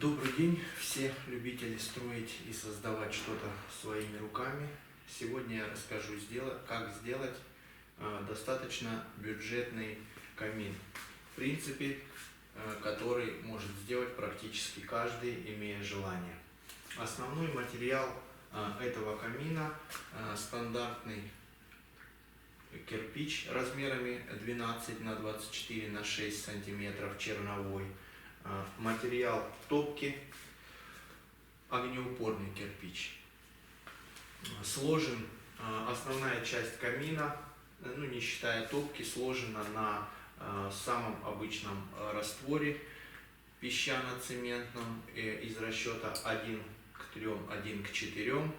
Добрый день, все любители строить и создавать что-то своими руками. Сегодня я расскажу, как сделать достаточно бюджетный камин. В принципе, который может сделать практически каждый, имея желание. Основной материал этого камина стандартный кирпич размерами 12 на 24 на 6 сантиметров черновой. Материал топки, огнеупорный кирпич. Сложен, основная часть камина, не считая топки, сложена на самом обычном растворе песчано-цементном из расчета 1 к 3, 1 к 4.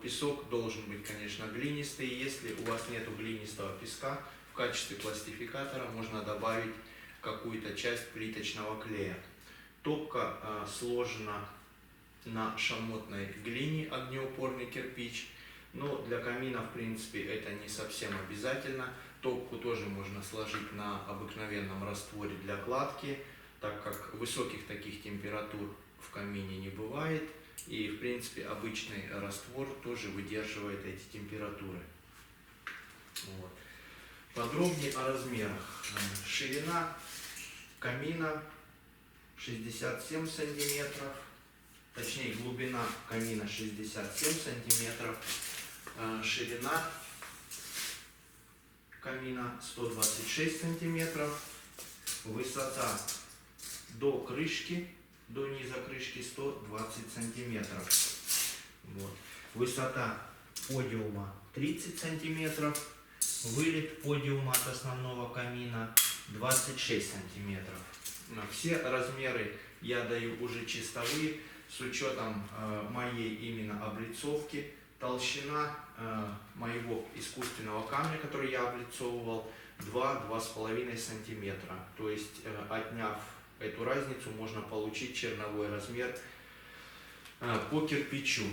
Песок должен быть, конечно, глинистый. Если у вас нет глинистого песка, в качестве пластификатора можно добавить какую-то часть плиточного клея. Топка сложена на шамотной глине, огнеупорный кирпич, но для камина, в принципе, это не совсем обязательно. Топку тоже можно сложить на обыкновенном растворе для кладки, так как высоких таких температур в камине не бывает, и, в принципе, обычный раствор тоже выдерживает эти температуры. Подробнее о размерах. Ширина камина 67 сантиметров, точнее глубина камина 67 сантиметров, ширина камина 126 сантиметров, высота до крышки, до низа крышки 120 сантиметров. Высота подиума 30 сантиметров. Вылет подиума от основного камина 26 сантиметров. Все размеры я даю уже чистовые, с учетом моей именно облицовки. Толщина моего искусственного камня, который я облицовывал, 2-2,5 сантиметра. То есть, отняв эту разницу, можно получить черновой размер по кирпичу.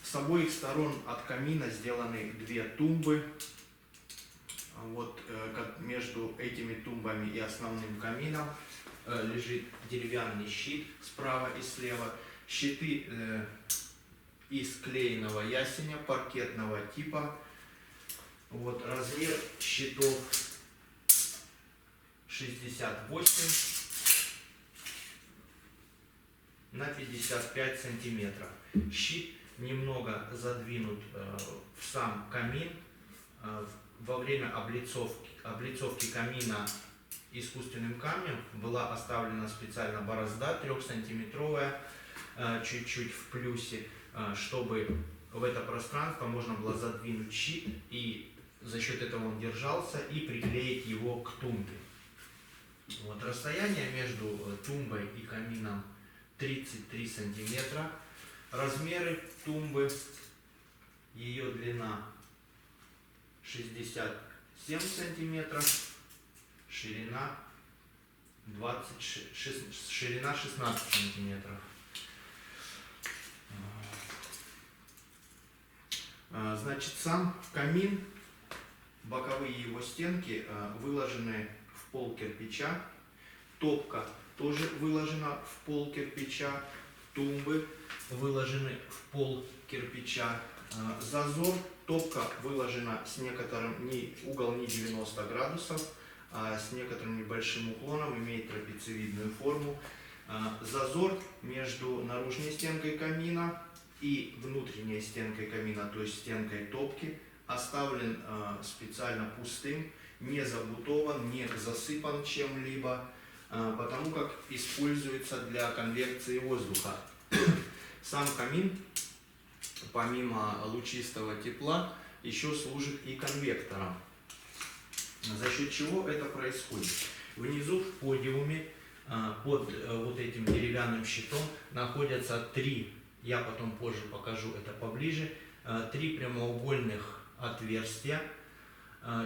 С обоих сторон от камина сделаны две тумбы. Между этими тумбами и основным камином лежит деревянный щит справа и слева. Щиты из клееного ясеня паркетного типа. Размер щитов 68 на 55 сантиметров. Щит немного задвинут в сам камин. Во время облицовки камина искусственным камнем была оставлена специально борозда 3-сантиметровая, чуть-чуть в плюсе, чтобы в это пространство можно было задвинуть щит, и за счет этого он держался, и приклеить его к тумбе. Расстояние между тумбой и камином 33 сантиметра. Размеры тумбы: ее длина 67 сантиметров, ширина 16 сантиметров. Сам камин, боковые его стенки выложены в пол кирпича, топка тоже выложена в пол кирпича, тумбы выложены в пол кирпича. Зазор: топка выложена с некоторым, угол не 90 градусов, а с некоторым небольшим уклоном, имеет трапециевидную форму. Зазор между наружной стенкой камина и внутренней стенкой камина, то есть стенкой топки, оставлен специально пустым, не забутован, не засыпан чем-либо, потому как используется для конвекции воздуха. Сам камин, помимо лучистого тепла, еще служит и конвектором. За счет чего это происходит? Внизу в подиуме под этим деревянным щитом находятся три, я потом позже покажу это поближе, три прямоугольных отверстия,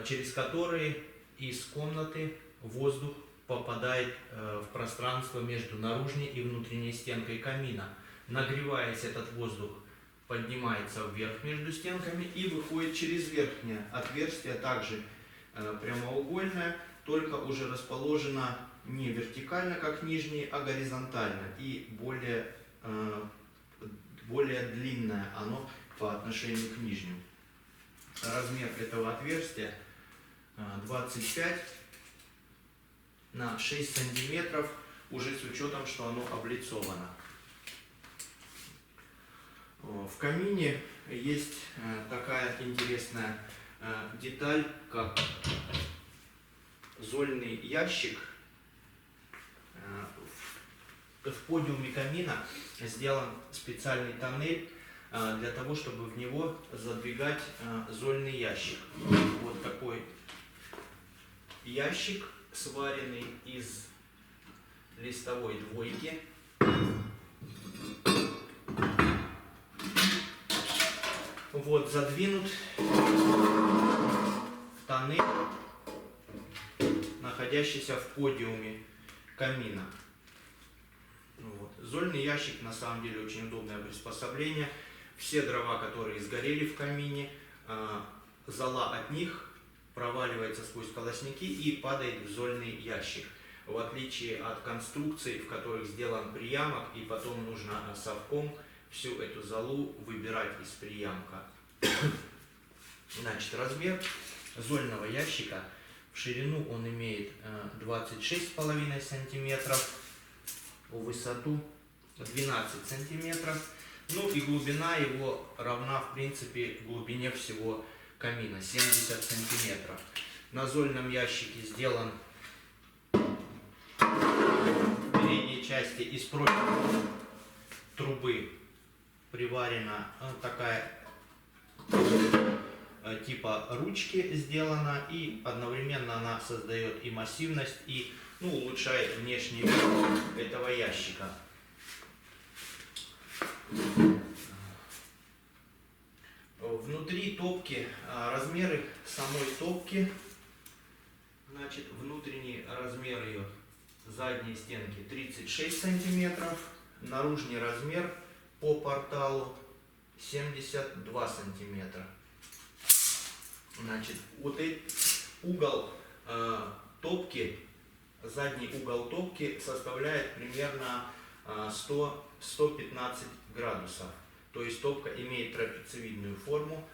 через которые из комнаты воздух попадает в пространство между наружной и внутренней стенкой камина. Нагреваясь, этот воздух поднимается вверх между стенками и выходит через верхнее отверстие, также прямоугольное, только уже расположено не вертикально, как нижний, а горизонтально и более длинное оно по отношению к нижнему. Размер этого отверстия 25 на 6 сантиметров, уже с учетом, что оно облицовано. В камине есть такая интересная деталь, как зольный ящик. В подиуме камина сделан специальный тоннель для того, чтобы в него задвигать зольный ящик. Вот такой ящик, сваренный из листовой двойки. Вот, задвинут в тоннель, находящийся в подиуме камина. Вот. Зольный ящик на самом деле очень удобное приспособление. Все дрова, которые сгорели в камине, зола от них проваливается сквозь колосники и падает в зольный ящик. В отличие от конструкций, в которых сделан приямок, и потом нужно совком всю эту золу выбирать из приямка. Значит, размер зольного ящика: в ширину он имеет 26,5 сантиметров, в высоту 12 сантиметров. Ну и глубина его равна, в принципе, глубине всего камина, 70 сантиметров. На зольном ящике сделан в передней части из профильной трубы приварена такая типа ручки сделана, и одновременно она создает и массивность, и улучшает внешний вид этого ящика. Внутри топки, размеры самой топки, значит, внутренний размер ее задней стенки 36 сантиметров, наружный размер по порталу 72 сантиметра. Значит, вот угол топки, задний угол топки составляет примерно 100-115 градусов. То есть топка имеет трапециевидную форму.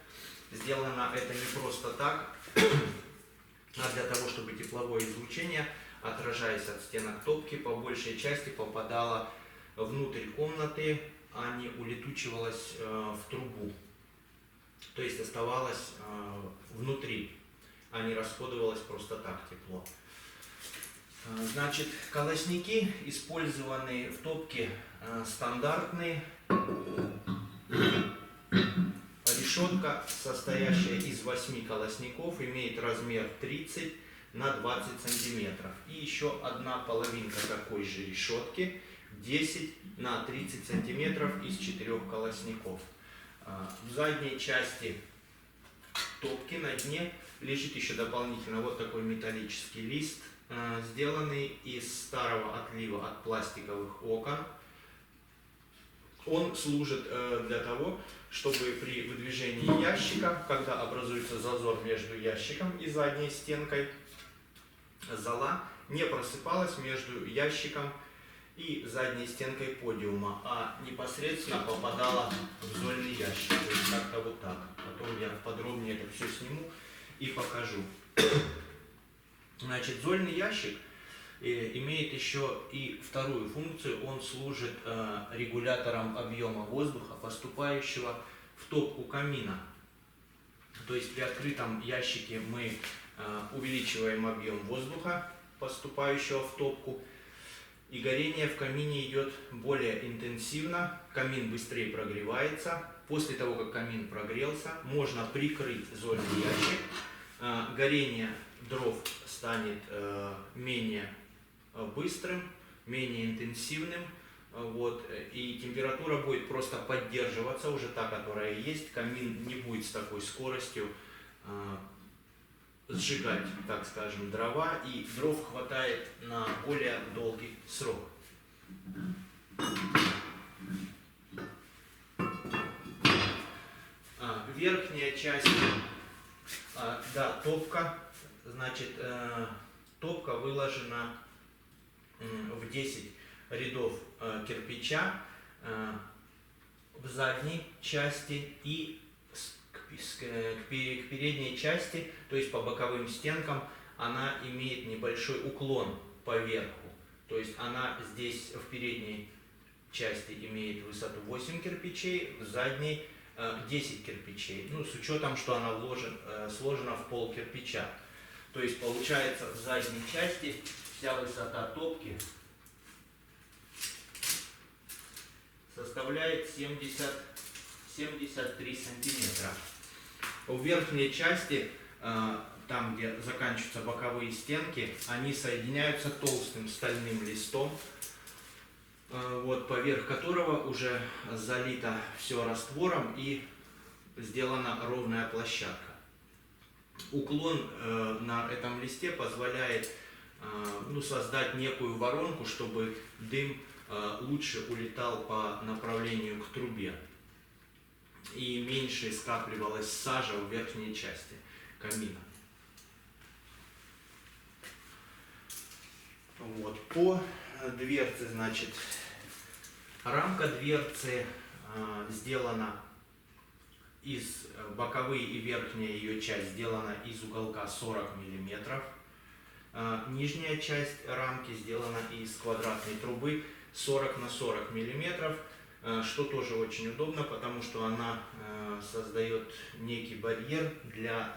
Сделано это не просто так, а для того, чтобы тепловое излучение, отражаясь от стенок топки, по большей части попадало внутрь комнаты, а не улетучивалось в трубу. То есть оставалось внутри, а не расходовалось просто так тепло. Значит, колосники, использованные в топке, стандартные. Решетка, состоящая из 8 колосников, имеет размер 30 на 20 сантиметров. И еще одна половинка такой же решетки, 10 на 30 сантиметров из 4 колосников. В задней части топки на дне лежит еще дополнительно вот такой металлический лист, сделанный из старого отлива от пластиковых окон. Он служит для того, чтобы при выдвижении ящика, когда образуется зазор между ящиком и задней стенкой, зола не просыпалась между ящиком и задней стенкой подиума, а непосредственно попадала в зольный ящик. То есть как-то вот так. Потом я подробнее это все сниму и покажу. Значит, зольный ящик имеет еще и вторую функцию. Он служит регулятором объема воздуха, поступающего в топку камина. То есть при открытом ящике мы увеличиваем объем воздуха, поступающего в топку, и горение в камине идет более интенсивно, камин быстрее прогревается. После того, как камин прогрелся, можно прикрыть зольный ящик, горение дров станет менее быстрым, менее интенсивным, вот, и температура будет просто поддерживаться, уже та, которая есть. Камин не будет с такой скоростью сжигать, так скажем, дрова, и дров хватает на более долгий срок. Верхняя часть, да, топка, значит, топка выложена в 10 рядов кирпича в задней части и к передней части, то есть по боковым стенкам, она имеет небольшой уклон поверху. То есть она здесь в передней части имеет высоту 8 кирпичей, в задней 10 кирпичей. Ну, с учетом, что она сложена в пол кирпича. То есть получается в задней части вся высота топки составляет 73 сантиметра. В верхней части, там где заканчиваются боковые стенки, они соединяются толстым стальным листом, вот, поверх которого уже залито все раствором и сделана ровная площадка. Уклон на этом листе позволяет создать некую воронку, чтобы дым лучше улетал по направлению к трубе и меньше скапливалась сажа в верхней части камина. Вот. По дверце, значит, рамка дверцы сделана из боковые и верхняя ее часть сделана из уголка 40 миллиметров. Нижняя часть рамки сделана из квадратной трубы 40 на 40 миллиметров, что тоже очень удобно, потому что она создает некий барьер для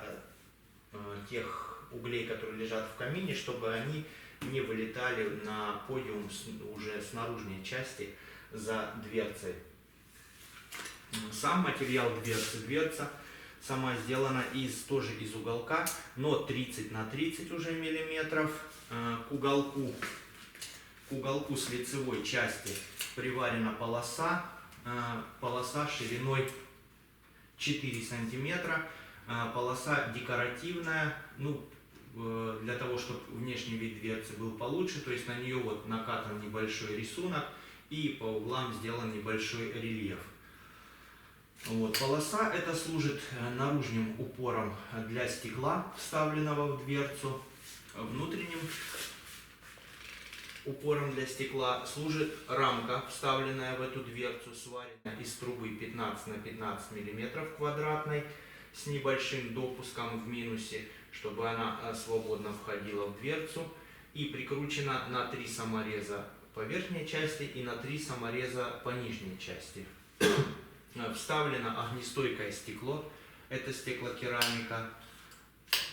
тех углей, которые лежат в камине, чтобы они не вылетали на подиум уже с наружной части за дверцей. Сам материал дверца сама сделана тоже из уголка, но 30 на 30 уже миллиметров. К уголку с лицевой части приварена полоса шириной 4 сантиметра. Полоса декоративная, для того, чтобы внешний вид дверцы был получше, то есть на нее вот накатан небольшой рисунок и по углам сделан небольшой рельеф. Вот. Полоса это служит наружным упором для стекла, вставленного в дверцу. Внутренним упором для стекла служит рамка, вставленная в эту дверцу, сваренная из трубы 15 на 15 миллиметров квадратной, с небольшим допуском в минусе, чтобы она свободно входила в дверцу, и прикручена на 3 самореза по верхней части и на 3 самореза по нижней части. Вставлено огнестойкое стекло, это стеклокерамика.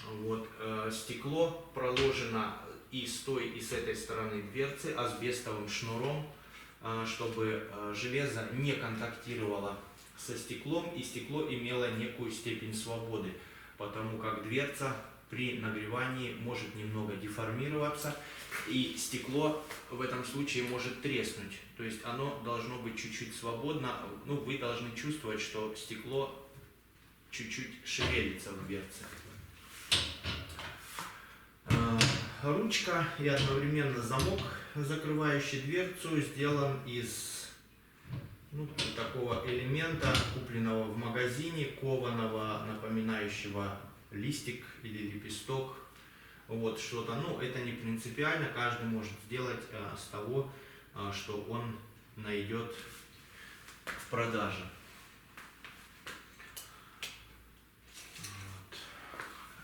Вот, стекло проложено и с той, и с этой стороны дверцы асбестовым шнуром, чтобы железо не контактировало со стеклом, и стекло имело некую степень свободы, потому как дверца при нагревании может немного деформироваться, и стекло в этом случае может треснуть. То есть оно должно быть чуть-чуть свободно, вы должны чувствовать, что стекло чуть-чуть шевелится в дверце. Ручка и одновременно замок, закрывающий дверцу, сделан из такого элемента, купленного в магазине, кованого, напоминающего листик или лепесток. Вот что-то, это не принципиально, каждый может сделать с того, что он найдет в продаже. Вот.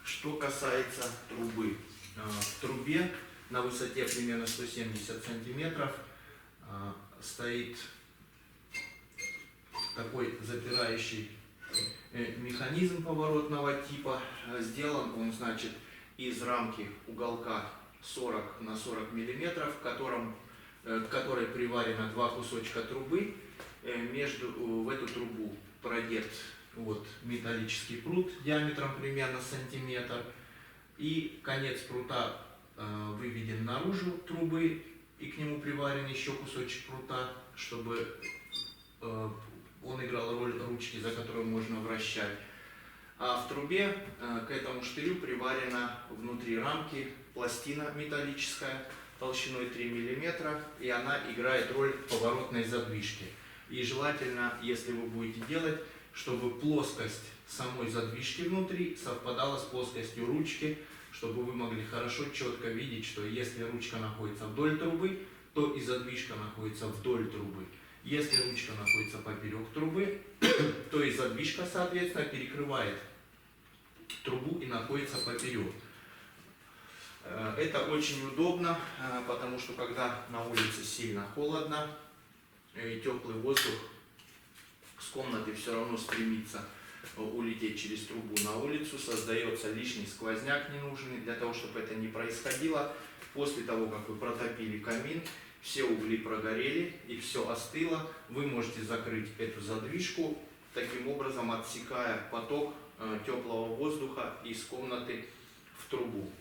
Что касается трубы. В трубе на высоте примерно 170 сантиметров стоит такой запирающий механизм поворотного типа. Сделан он, значит, из рамки уголка 40 на 40 миллиметров, к которой приварено 2 кусочка трубы. В эту трубу продет металлический прут диаметром примерно сантиметр. И конец прута выведен наружу трубы, и к нему приварен еще кусочек прута, чтобы он играл роль ручки, за которую можно вращать. А в трубе к этому штырю приварена внутри рамки пластина металлическая толщиной 3 мм, и она играет роль поворотной задвижки. И желательно, если вы будете делать, чтобы плоскость самой задвижки внутри совпадала с плоскостью ручки, чтобы вы могли хорошо, четко видеть, что если ручка находится вдоль трубы, то и задвижка находится вдоль трубы. Если ручка находится поперек трубы, то и задвижка, соответственно, перекрывает трубу и находится поперек. Это очень удобно, потому что когда на улице сильно холодно и теплый воздух с комнаты все равно стремится улететь через трубу на улицу, создается лишний сквозняк ненужный. Для того, чтобы это не происходило, после того, как вы протопили камин, все угли прогорели и все остыло, вы можете закрыть эту задвижку, таким образом отсекая поток теплого воздуха из комнаты в трубу.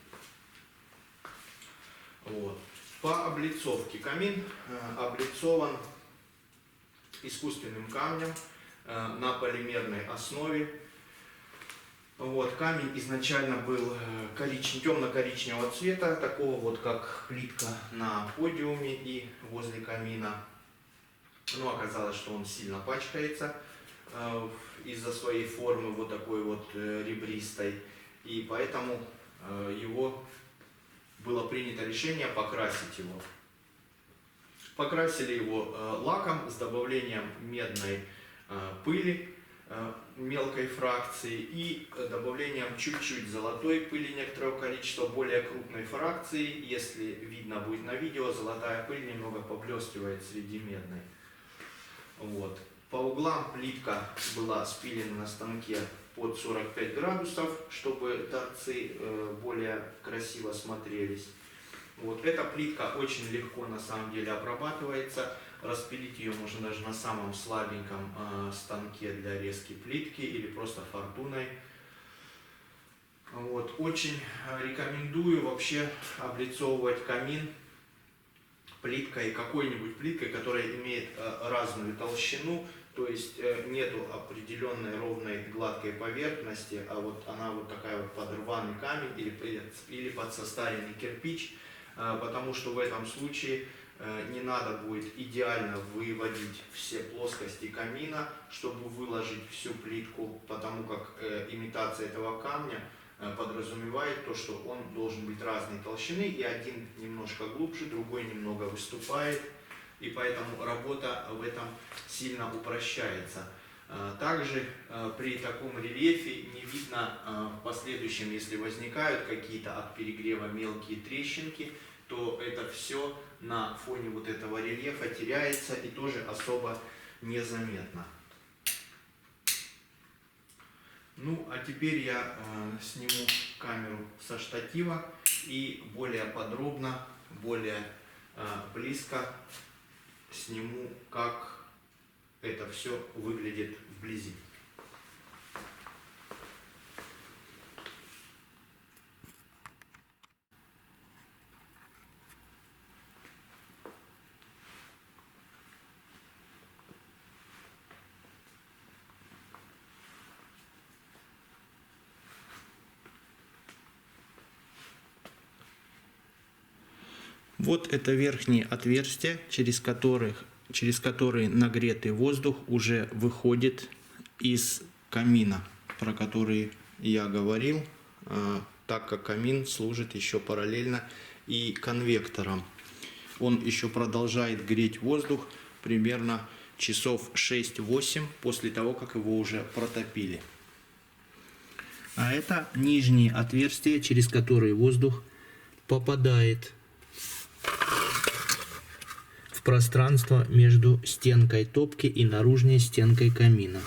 Вот. По облицовке. Камин облицован искусственным камнем на полимерной основе. Вот. Камень изначально был темно-коричневого цвета, такого вот как плитка на подиуме и возле камина. Но оказалось, что он сильно пачкается из-за своей формы вот такой вот ребристой. И поэтому было принято решение покрасить его. Покрасили его лаком с добавлением медной пыли мелкой фракции и добавлением чуть-чуть золотой пыли некоторого количества более крупной фракции. Если видно будет на видео, золотая пыль немного поблескивает среди медной. Вот. По углам плитка была спилена на станке под 45 градусов, чтобы торцы более красиво смотрелись. Вот. Эта плитка очень легко на самом деле обрабатывается. Распилить ее можно даже на самом слабеньком станке для резки плитки или просто фортуной. Вот. Очень рекомендую вообще облицовывать камин плиткой, какой-нибудь плиткой, которая имеет разную толщину, то есть нету определенной ровной гладкой поверхности, а вот она вот такая вот под рваный камень или под состаренный кирпич, потому что в этом случае не надо будет идеально выводить все плоскости камина, чтобы выложить всю плитку, потому как имитация этого камня подразумевает то, что он должен быть разной толщины, и один немножко глубже, другой немного выступает, и поэтому работа в этом сильно упрощается. Также при таком рельефе не видно в последующем, если возникают какие-то от перегрева мелкие трещинки, то это все на фоне вот этого рельефа теряется и тоже особо незаметно. Ну, а теперь я сниму камеру со штатива и более подробно, более близко сниму, как это все выглядит вблизи. Вот это верхние отверстия, через которые нагретый воздух уже выходит из камина, про который я говорил, так как камин служит еще параллельно и конвектором. Он еще продолжает греть воздух примерно часов 6-8 после того, как его уже протопили. А это нижние отверстия, через которые воздух попадает в пространство между стенкой топки и наружной стенкой камина.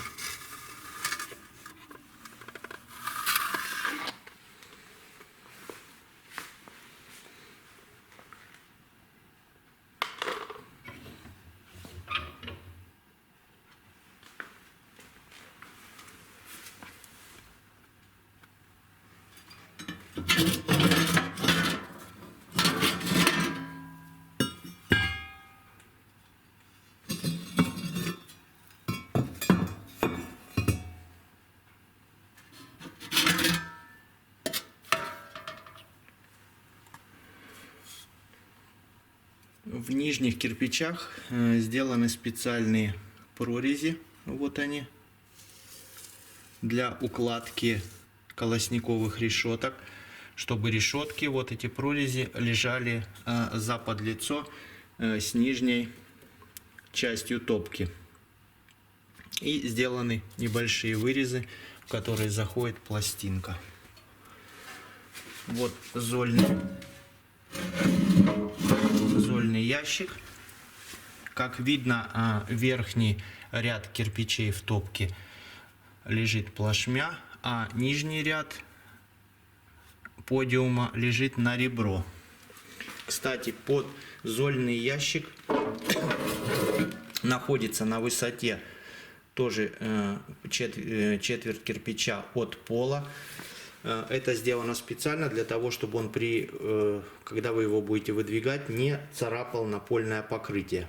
В нижних кирпичах сделаны специальные прорези, вот они, для укладки колосниковых решеток. чтобы решетки, вот эти прорези, лежали за подлицо с нижней частью топки. И сделаны небольшие вырезы, в которые заходит пластинка. Вот зольный ящик. Как видно, верхний ряд кирпичей в топке лежит плашмя, а нижний ряд подиума лежит на ребро. Кстати, под зольный ящик находится на высоте тоже четверть кирпича от пола. Это сделано специально для того, чтобы он когда вы его будете выдвигать, не царапал напольное покрытие.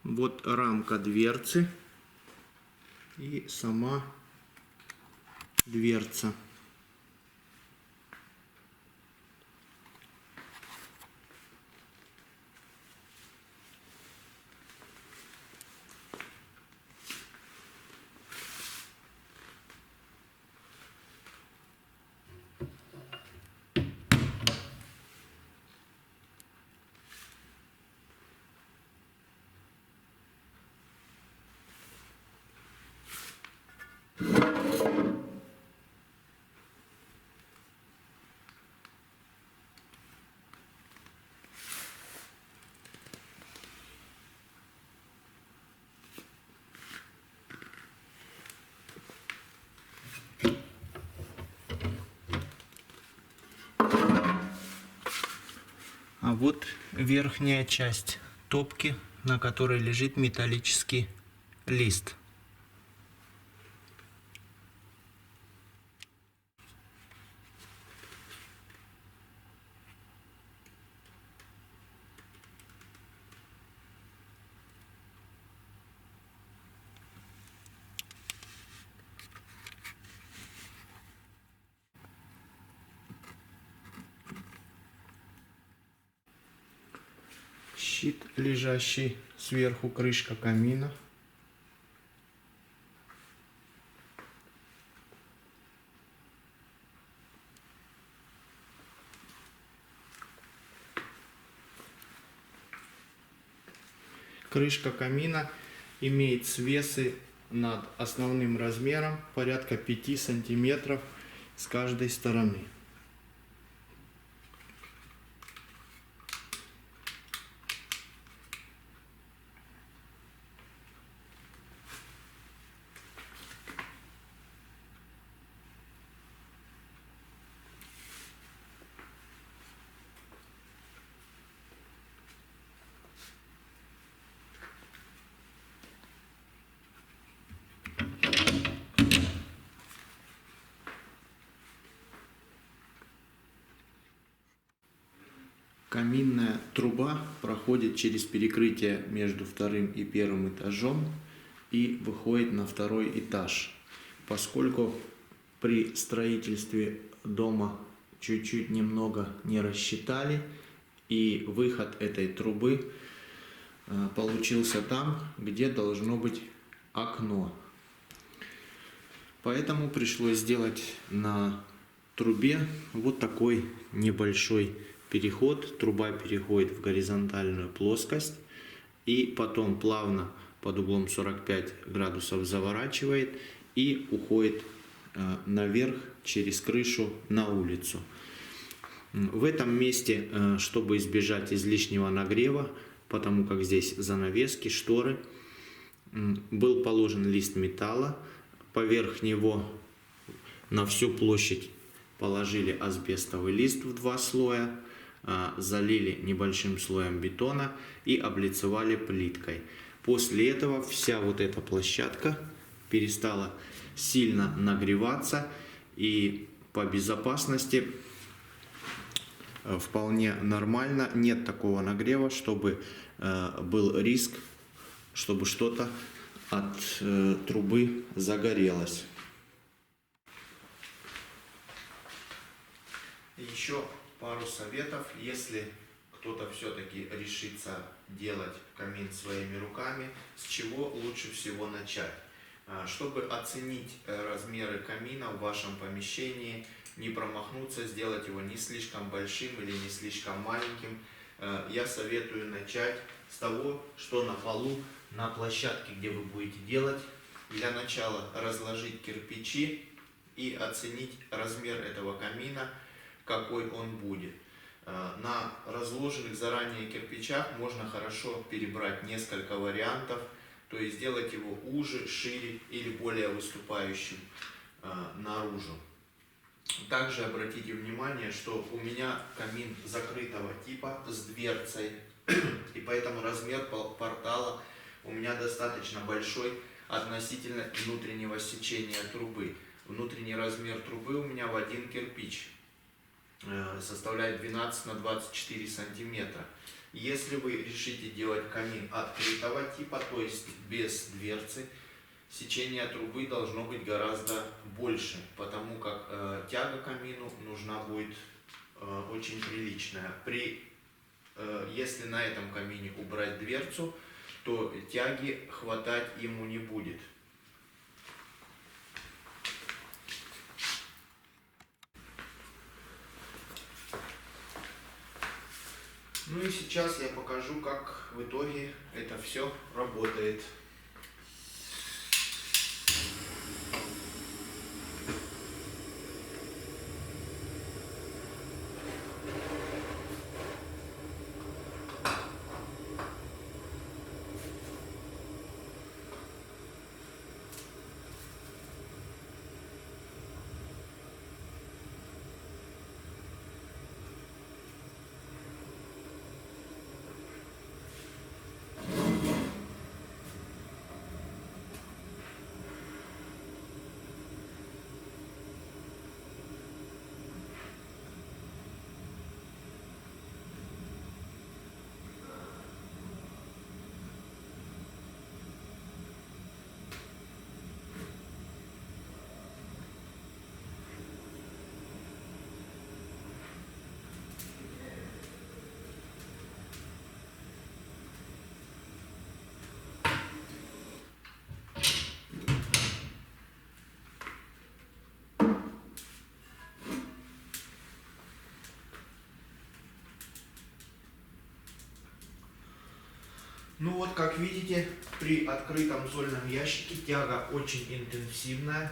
Вот рамка дверцы и сама дверца. А вот верхняя часть топки, на которой лежит металлический лист. Щит, лежащий сверху, крышка камина. Крышка камина имеет свесы над основным размером порядка 5 сантиметров с каждой стороны. Каминная труба проходит через перекрытие между вторым и первым этажом и выходит на второй этаж. Поскольку при строительстве дома чуть-чуть немного не рассчитали, и выход этой трубы получился там, где должно быть окно. Поэтому пришлось сделать на трубе вот такой небольшой переход. Труба переходит в горизонтальную плоскость и потом плавно под углом 45 градусов заворачивает и уходит наверх через крышу на улицу. В этом месте, чтобы избежать излишнего нагрева, потому как здесь занавески, шторы, был положен лист металла. Поверх него на всю площадь положили асбестовый лист в 2 слоя, залили небольшим слоем бетона и облицевали плиткой. После этого вся вот эта площадка перестала сильно нагреваться, и по безопасности вполне нормально, нет такого нагрева, чтобы был риск, чтобы что-то от трубы загорелось. Еще пару советов, если кто-то все-таки решится делать камин своими руками, с чего лучше всего начать. Чтобы оценить размеры камина в вашем помещении, не промахнуться, сделать его не слишком большим или не слишком маленьким, я советую начать с того, что на полу, на площадке, где вы будете делать, для начала разложить кирпичи и оценить размер этого камина, какой он будет. На разложенных заранее кирпичах можно хорошо перебрать несколько вариантов, то есть сделать его уже, шире или более выступающим наружу. Также обратите внимание, что у меня камин закрытого типа с дверцей, и поэтому размер портала у меня достаточно большой относительно внутреннего сечения трубы. Внутренний размер трубы у меня в 1 кирпич составляет 12 на 24 сантиметра. Если вы решите делать камин открытого типа, то есть без дверцы, сечение трубы должно быть гораздо больше, потому как тяга камину нужна будет очень приличная. Если на этом камине убрать дверцу, то тяги хватать ему не будет. Ну и сейчас я покажу, как в итоге это все работает. Ну вот, как видите, при открытом зольном ящике тяга очень интенсивная.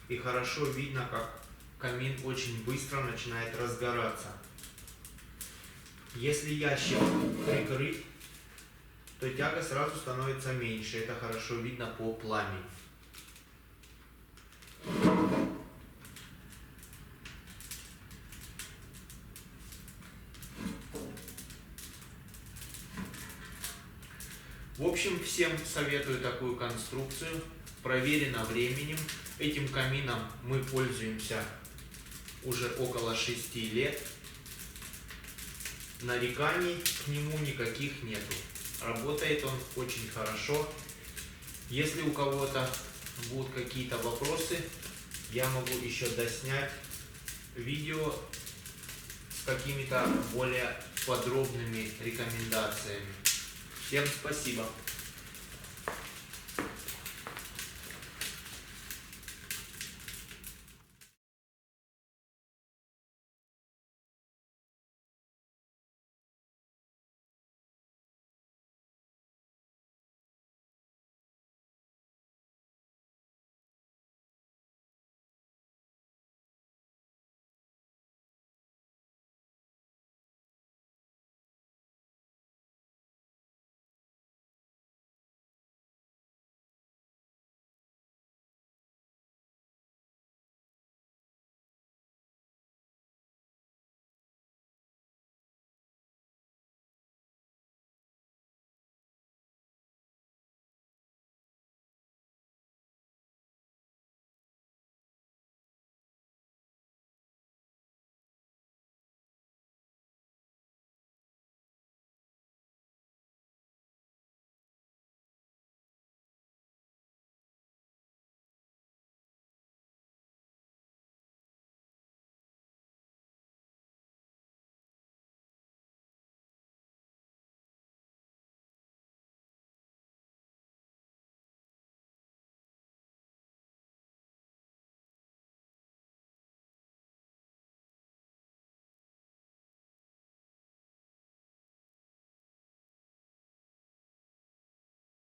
И хорошо видно, как камин очень быстро начинает разгораться. Если ящик прикрыт, то тяга сразу становится меньше. Это хорошо видно по пламени. В общем, всем советую такую конструкцию. Проверено временем. Этим камином мы пользуемся уже около 6 лет. Нареканий к нему никаких нету. Работает он очень хорошо. Если у кого-то будут какие-то вопросы, я могу еще доснять видео с какими-то более подробными рекомендациями. Всем спасибо.